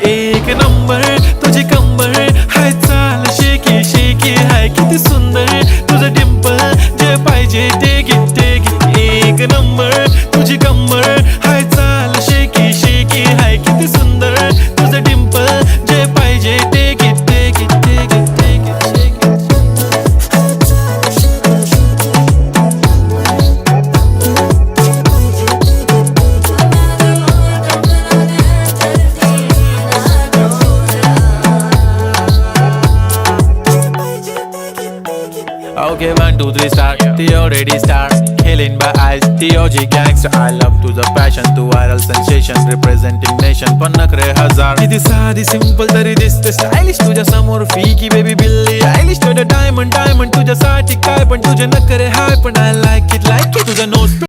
एक नंबर तुझी कंबर हाय, चाल शेकी शेकी हाय, किती सुंदर तुझं डिंपल, जे पाहिजे ते घे ते घे. एक नंबर तुझी कंबर हाय, चाल शेकी शेकी हाय, किती सुंदर तुझं डिंपल, जे पाहिजे ते घे ते घे ते घे ते घे. Okay, 1, 2, 3 start. The already start. Killing by eyes. The OG gangster. I love to the passion, to viral sensation, representing nation. पण नखरे हजार. किती साधी सिंपल तरी दिसते स्टायलिश तुझ्या समोर फीकी बेबी बिल्ली आयलिश. तुझं डायमंड डायमंड तुझ्यासाठी काय पण तुझे नखरे हाय पण I like it तुझं नोट